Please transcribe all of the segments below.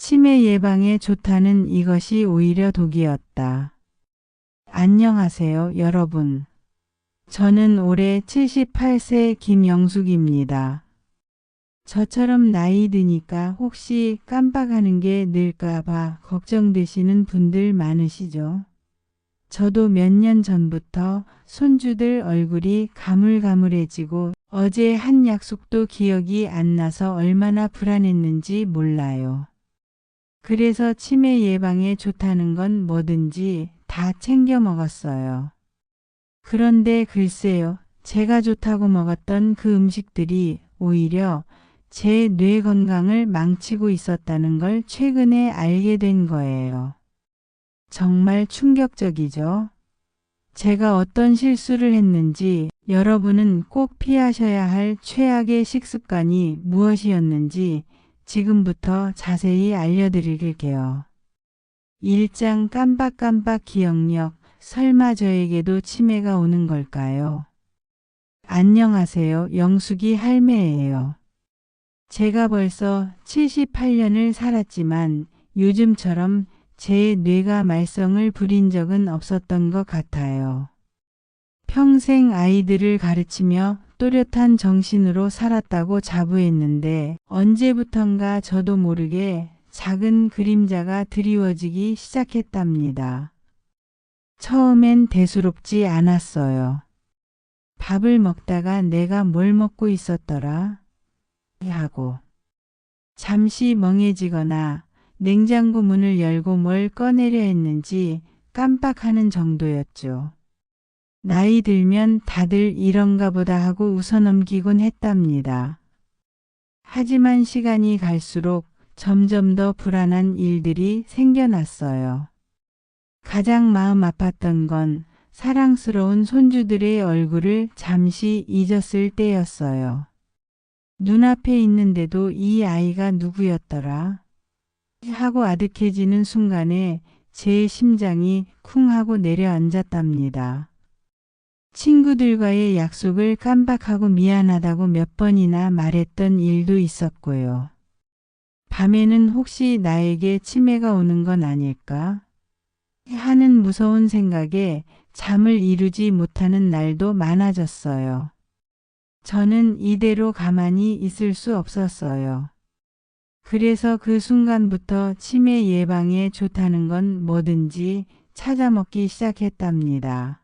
치매 예방에 좋다는 이것이 오히려 독이었다. 안녕하세요, 여러분. 저는 올해 78세 김영숙입니다. 저처럼 나이 드니까 혹시 깜빡하는 게 늘까봐 걱정되시는 분들 많으시죠? 저도 몇 년 전부터 손주들 얼굴이 가물가물해지고 어제 한 약속도 기억이 안 나서 얼마나 불안했는지 몰라요. 그래서 치매 예방에 좋다는 건 뭐든지 다 챙겨 먹었어요. 그런데 글쎄요, 제가 좋다고 먹었던 그 음식들이 오히려 제 뇌 건강을 망치고 있었다는 걸 최근에 알게 된 거예요. 정말 충격적이죠? 제가 어떤 실수를 했는지, 여러분은 꼭 피하셔야 할 최악의 식습관이 무엇이었는지 지금부터 자세히 알려드릴게요. 1장 깜빡깜빡 기억력, 설마 저에게도 치매가 오는 걸까요? 안녕하세요. 영숙이 할매예요. 제가 벌써 78년을 살았지만 요즘처럼 제 뇌가 말썽을 부린 적은 없었던 것 같아요. 평생 아이들을 가르치며 또렷한 정신으로 살았다고 자부했는데 언제부턴가 저도 모르게 작은 그림자가 드리워지기 시작했답니다. 처음엔 대수롭지 않았어요. 밥을 먹다가 내가 뭘 먹고 있었더라? 하고 잠시 멍해지거나 냉장고 문을 열고 뭘 꺼내려 했는지 깜빡하는 정도였죠. 나이 들면 다들 이런가 보다 하고 웃어넘기곤 했답니다. 하지만 시간이 갈수록 점점 더 불안한 일들이 생겨났어요. 가장 마음 아팠던 건 사랑스러운 손주들의 얼굴을 잠시 잊었을 때였어요. 눈앞에 있는데도 이 아이가 누구였더라? 하고 아득해지는 순간에 제 심장이 쿵 하고 내려앉았답니다. 친구들과의 약속을 깜빡하고 미안하다고 몇 번이나 말했던 일도 있었고요. 밤에는 혹시 나에게 치매가 오는 건 아닐까? 하는 무서운 생각에 잠을 이루지 못하는 날도 많아졌어요. 저는 이대로 가만히 있을 수 없었어요. 그래서 그 순간부터 치매 예방에 좋다는 건 뭐든지 찾아 먹기 시작했답니다.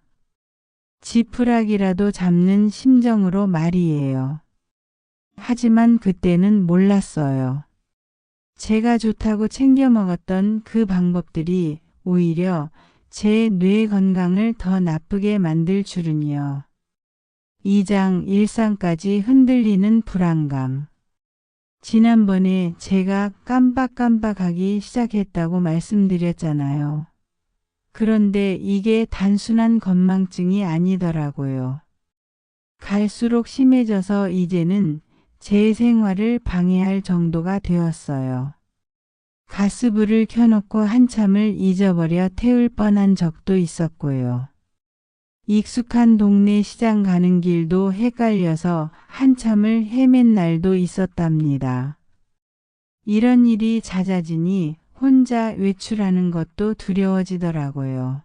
지푸라기라도 잡는 심정으로 말이에요. 하지만 그때는 몰랐어요. 제가 좋다고 챙겨 먹었던 그 방법들이 오히려 제 뇌 건강을 더 나쁘게 만들 줄은요. 2장 일상까지 흔들리는 불안감. 지난번에 제가 깜빡깜빡하기 시작했다고 말씀드렸잖아요. 그런데 이게 단순한 건망증이 아니더라고요. 갈수록 심해져서 이제는 제 생활을 방해할 정도가 되었어요. 가스불을 켜놓고 한참을 잊어버려 태울 뻔한 적도 있었고요. 익숙한 동네 시장 가는 길도 헷갈려서 한참을 헤맨 날도 있었답니다. 이런 일이 잦아지니 혼자 외출하는 것도 두려워지더라고요.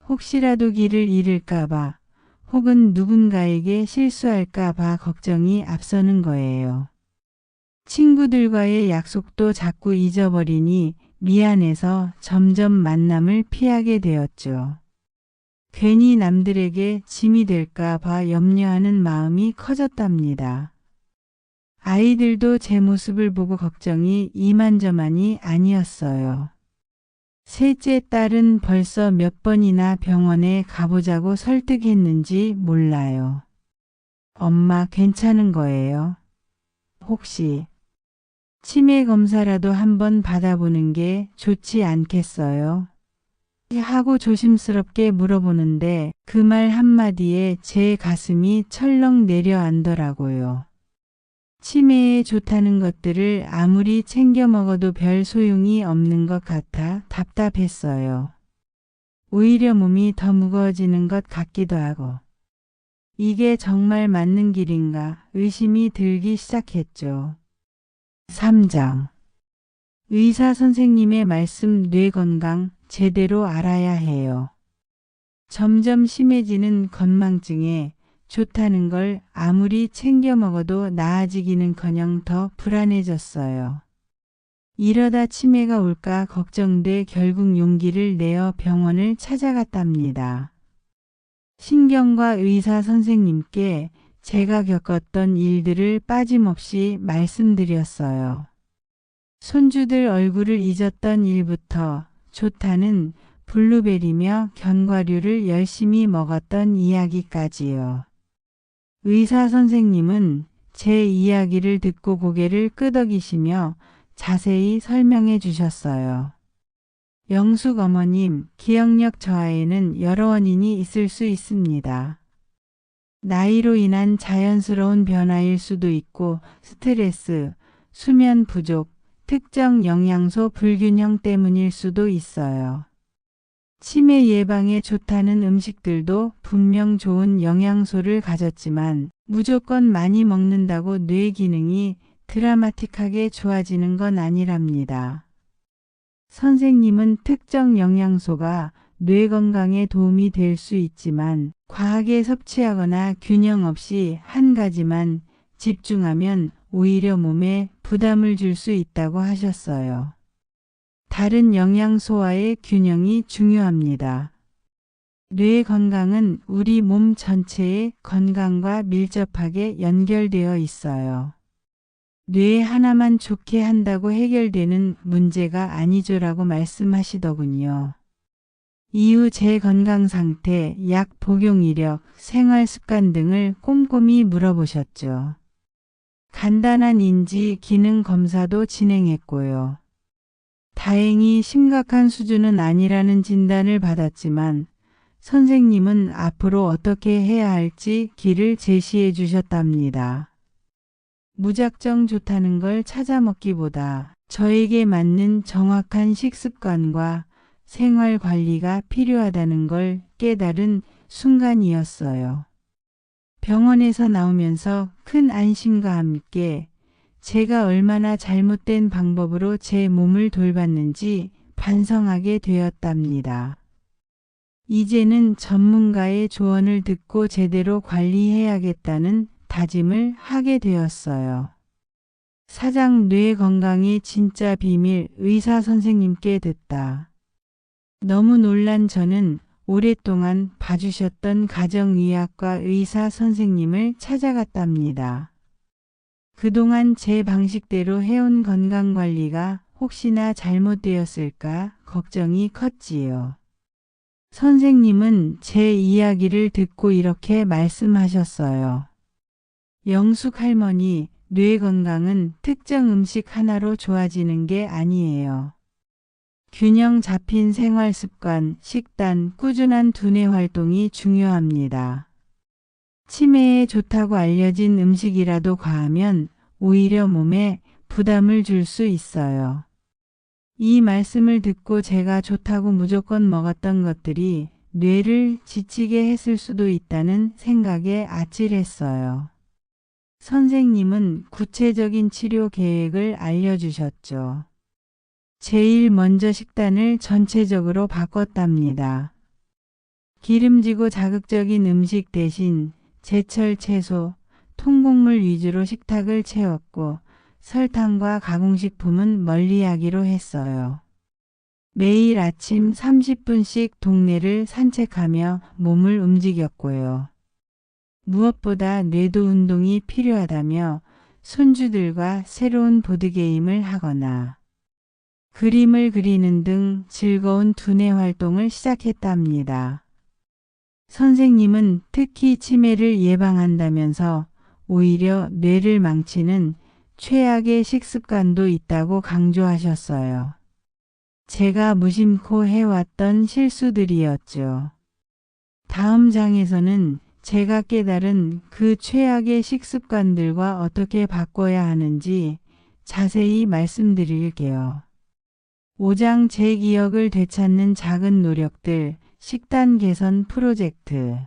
혹시라도 길을 잃을까봐 혹은 누군가에게 실수할까봐 걱정이 앞서는 거예요. 친구들과의 약속도 자꾸 잊어버리니 미안해서 점점 만남을 피하게 되었죠. 괜히 남들에게 짐이 될까봐 염려하는 마음이 커졌답니다. 아이들도 제 모습을 보고 걱정이 이만저만이 아니었어요. 셋째 딸은 벌써 몇 번이나 병원에 가보자고 설득했는지 몰라요. 엄마 괜찮은 거예요? 혹시 치매 검사라도 한번 받아보는 게 좋지 않겠어요? 하고 조심스럽게 물어보는데 그 말 한마디에 제 가슴이 철렁 내려앉더라고요. 치매에 좋다는 것들을 아무리 챙겨 먹어도 별 소용이 없는 것 같아 답답했어요. 오히려 몸이 더 무거워지는 것 같기도 하고 이게 정말 맞는 길인가 의심이 들기 시작했죠. 3장 의사 선생님의 말씀 뇌 건강 제대로 알아야 해요. 점점 심해지는 건망증에 좋다는 걸 아무리 챙겨 먹어도 나아지기는커녕 더 불안해졌어요. 이러다 치매가 올까 걱정돼 결국 용기를 내어 병원을 찾아갔답니다. 신경과 의사 선생님께 제가 겪었던 일들을 빠짐없이 말씀드렸어요. 손주들 얼굴을 잊었던 일부터 좋다는 블루베리며 견과류를 열심히 먹었던 이야기까지요. 의사 선생님은 제 이야기를 듣고 고개를 끄덕이시며 자세히 설명해 주셨어요. 영숙 어머님, 기억력 저하에는 여러 원인이 있을 수 있습니다. 나이로 인한 자연스러운 변화일 수도 있고 스트레스, 수면 부족, 특정 영양소 불균형 때문일 수도 있어요. 치매 예방에 좋다는 음식들도 분명 좋은 영양소를 가졌지만 무조건 많이 먹는다고 뇌 기능이 드라마틱하게 좋아지는 건 아니랍니다. 선생님은 특정 영양소가 뇌 건강에 도움이 될 수 있지만 과하게 섭취하거나 균형 없이 한 가지만 집중하면 오히려 몸에 부담을 줄 수 있다고 하셨어요. 다른 영양소와의 균형이 중요합니다. 뇌 건강은 우리 몸 전체의 건강과 밀접하게 연결되어 있어요. 뇌 하나만 좋게 한다고 해결되는 문제가 아니죠라고 말씀하시더군요. 이후 제 건강 상태, 약 복용 이력, 생활 습관 등을 꼼꼼히 물어보셨죠. 간단한 인지 기능 검사도 진행했고요. 다행히 심각한 수준은 아니라는 진단을 받았지만 선생님은 앞으로 어떻게 해야 할지 길을 제시해 주셨답니다. 무작정 좋다는 걸 찾아 먹기보다 저에게 맞는 정확한 식습관과 생활 관리가 필요하다는 걸 깨달은 순간이었어요. 병원에서 나오면서 큰 안심과 함께 제가 얼마나 잘못된 방법으로 제 몸을 돌봤는지 반성하게 되었답니다. 이제는 전문가의 조언을 듣고 제대로 관리해야겠다는 다짐을 하게 되었어요. 사장 뇌 건강의 진짜 비밀 의사 선생님께 듣다. 너무 놀란 저는 오랫동안 봐주셨던 가정의학과 의사 선생님을 찾아갔답니다. 그동안 제 방식대로 해온 건강관리가 혹시나 잘못되었을까 걱정이 컸지요. 선생님은 제 이야기를 듣고 이렇게 말씀하셨어요. 영숙 할머니, 뇌 건강은 특정 음식 하나로 좋아지는 게 아니에요. 균형 잡힌 생활 습관, 식단, 꾸준한 두뇌 활동이 중요합니다. 치매에 좋다고 알려진 음식이라도 과하면 오히려 몸에 부담을 줄 수 있어요. 이 말씀을 듣고 제가 좋다고 무조건 먹었던 것들이 뇌를 지치게 했을 수도 있다는 생각에 아찔했어요. 선생님은 구체적인 치료 계획을 알려주셨죠. 제일 먼저 식단을 전체적으로 바꿨답니다. 기름지고 자극적인 음식 대신 제철 채소, 통곡물 위주로 식탁을 채웠고 설탕과 가공식품은 멀리하기로 했어요. 매일 아침 30분씩 동네를 산책하며 몸을 움직였고요. 무엇보다 뇌도 운동이 필요하다며 손주들과 새로운 보드게임을 하거나 그림을 그리는 등 즐거운 두뇌 활동을 시작했답니다. 선생님은 특히 치매를 예방한다면서 오히려 뇌를 망치는 최악의 식습관도 있다고 강조하셨어요. 제가 무심코 해왔던 실수들이었죠. 다음 장에서는 제가 깨달은 그 최악의 식습관들과 어떻게 바꿔야 하는지 자세히 말씀드릴게요. 5장 제 기억을 되찾는 작은 노력들, 식단 개선 프로젝트.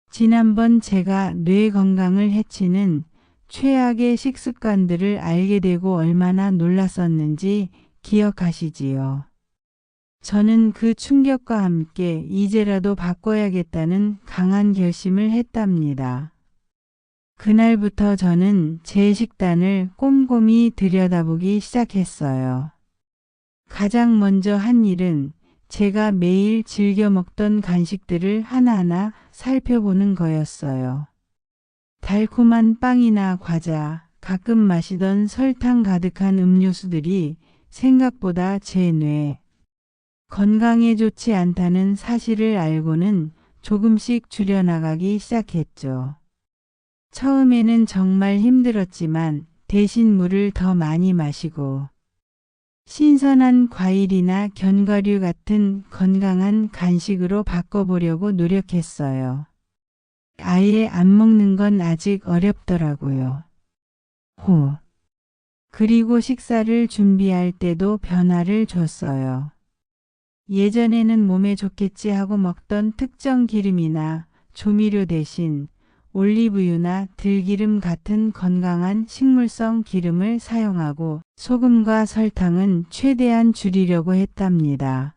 지난번 제가 뇌 건강을 해치는 최악의 식습관들을 알게 되고 얼마나 놀랐었는지 기억하시지요? 저는 그 충격과 함께 이제라도 바꿔야겠다는 강한 결심을 했답니다. 그날부터 저는 제 식단을 꼼꼼히 들여다보기 시작했어요. 가장 먼저 한 일은 제가 매일 즐겨 먹던 간식들을 하나하나 살펴보는 거였어요. 달콤한 빵이나 과자, 가끔 마시던 설탕 가득한 음료수들이 생각보다 제 뇌, 건강에 좋지 않다는 사실을 알고는 조금씩 줄여나가기 시작했죠. 처음에는 정말 힘들었지만 대신 물을 더 많이 마시고 신선한 과일이나 견과류 같은 건강한 간식으로 바꿔보려고 노력했어요. 아예 안 먹는 건 아직 어렵더라고요. 그리고 식사를 준비할 때도 변화를 줬어요. 예전에는 몸에 좋겠지 하고 먹던 특정 기름이나 조미료 대신 올리브유나 들기름 같은 건강한 식물성 기름을 사용하고 소금과 설탕은 최대한 줄이려고 했답니다.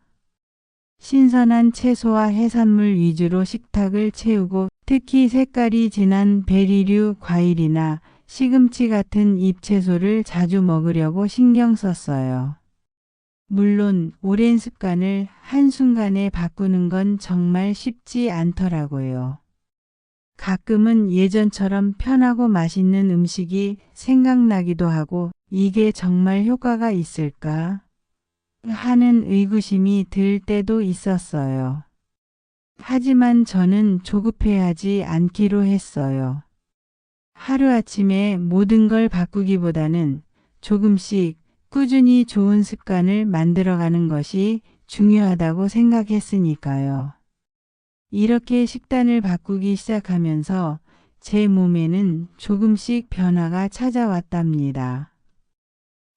신선한 채소와 해산물 위주로 식탁을 채우고 특히 색깔이 진한 베리류 과일이나 시금치 같은 잎채소를 자주 먹으려고 신경 썼어요. 물론 오랜 습관을 한순간에 바꾸는 건 정말 쉽지 않더라고요. 가끔은 예전처럼 편하고 맛있는 음식이 생각나기도 하고 이게 정말 효과가 있을까 하는 의구심이 들 때도 있었어요. 하지만 저는 조급해하지 않기로 했어요. 하루아침에 모든 걸 바꾸기보다는 조금씩 꾸준히 좋은 습관을 만들어가는 것이 중요하다고 생각했으니까요. 이렇게 식단을 바꾸기 시작하면서 제 몸에는 조금씩 변화가 찾아왔답니다.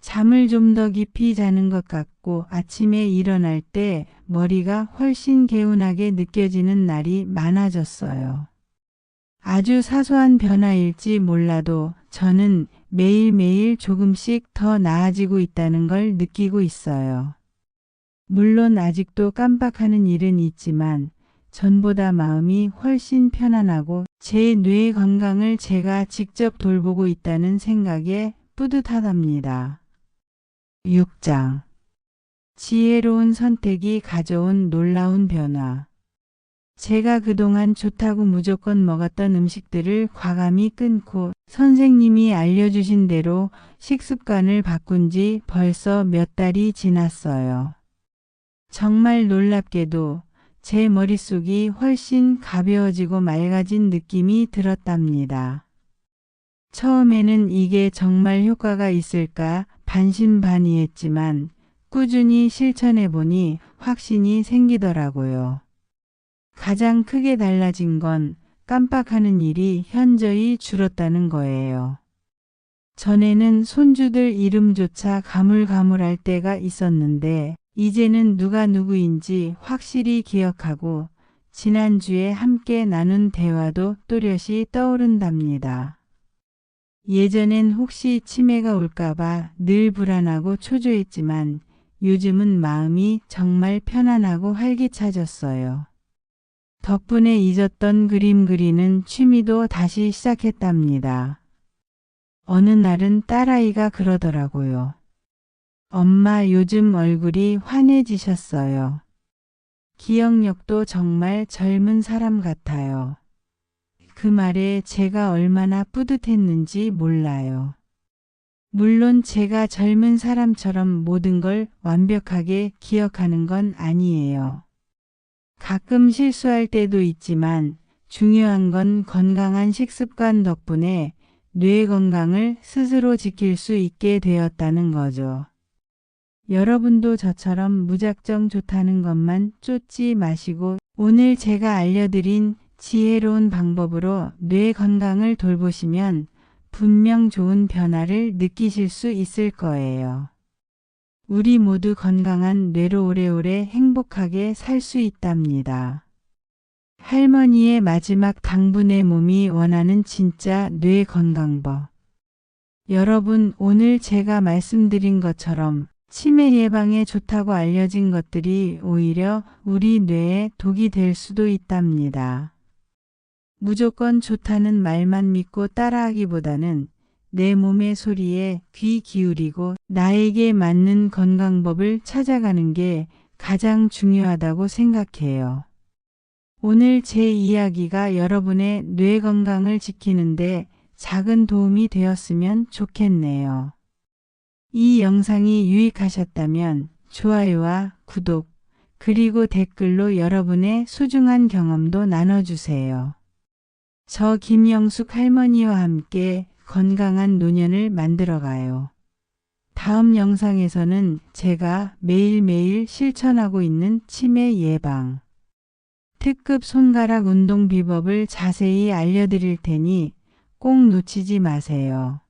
잠을 좀 더 깊이 자는 것 같고 아침에 일어날 때 머리가 훨씬 개운하게 느껴지는 날이 많아졌어요. 아주 사소한 변화일지 몰라도 저는 매일매일 조금씩 더 나아지고 있다는 걸 느끼고 있어요. 물론 아직도 깜빡하는 일은 있지만 전보다 마음이 훨씬 편안하고 제 뇌 건강을 제가 직접 돌보고 있다는 생각에 뿌듯하답니다. 6장. 지혜로운 선택이 가져온 놀라운 변화. 제가 그동안 좋다고 무조건 먹었던 음식들을 과감히 끊고 선생님이 알려주신 대로 식습관을 바꾼 지 벌써 몇 달이 지났어요. 정말 놀랍게도 제 머릿속이 훨씬 가벼워지고 맑아진 느낌이 들었답니다. 처음에는 이게 정말 효과가 있을까 반신반의했지만 꾸준히 실천해보니 확신이 생기더라고요. 가장 크게 달라진 건 깜빡하는 일이 현저히 줄었다는 거예요. 전에는 손주들 이름조차 가물가물할 때가 있었는데 이제는 누가 누구인지 확실히 기억하고 지난주에 함께 나눈 대화도 또렷이 떠오른답니다. 예전엔 혹시 치매가 올까봐 늘 불안하고 초조했지만 요즘은 마음이 정말 편안하고 활기차졌어요. 덕분에 잊었던 그림 그리는 취미도 다시 시작했답니다. 어느 날은 딸아이가 그러더라고요. 엄마 요즘 얼굴이 환해지셨어요. 기억력도 정말 젊은 사람 같아요. 그 말에 제가 얼마나 뿌듯했는지 몰라요. 물론 제가 젊은 사람처럼 모든 걸 완벽하게 기억하는 건 아니에요. 가끔 실수할 때도 있지만 중요한 건 건강한 식습관 덕분에 뇌 건강을 스스로 지킬 수 있게 되었다는 거죠. 여러분도 저처럼 무작정 좋다는 것만 쫓지 마시고 오늘 제가 알려드린 지혜로운 방법으로 뇌 건강을 돌보시면 분명 좋은 변화를 느끼실 수 있을 거예요. 우리 모두 건강한 뇌로 오래오래 행복하게 살 수 있답니다. 할머니의 마지막 당분의 몸이 원하는 진짜 뇌 건강법. 여러분, 오늘 제가 말씀드린 것처럼 치매 예방에 좋다고 알려진 것들이 오히려 우리 뇌에 독이 될 수도 있답니다. 무조건 좋다는 말만 믿고 따라하기보다는 내 몸의 소리에 귀 기울이고 나에게 맞는 건강법을 찾아가는 게 가장 중요하다고 생각해요. 오늘 제 이야기가 여러분의 뇌 건강을 지키는데 작은 도움이 되었으면 좋겠네요. 이 영상이 유익하셨다면 좋아요와 구독, 그리고 댓글로 여러분의 소중한 경험도 나눠주세요. 저 김영숙 할머니와 함께 건강한 노년을 만들어가요. 다음 영상에서는 제가 매일매일 실천하고 있는 치매 예방, 특급 손가락 운동 비법을 자세히 알려드릴 테니 꼭 놓치지 마세요.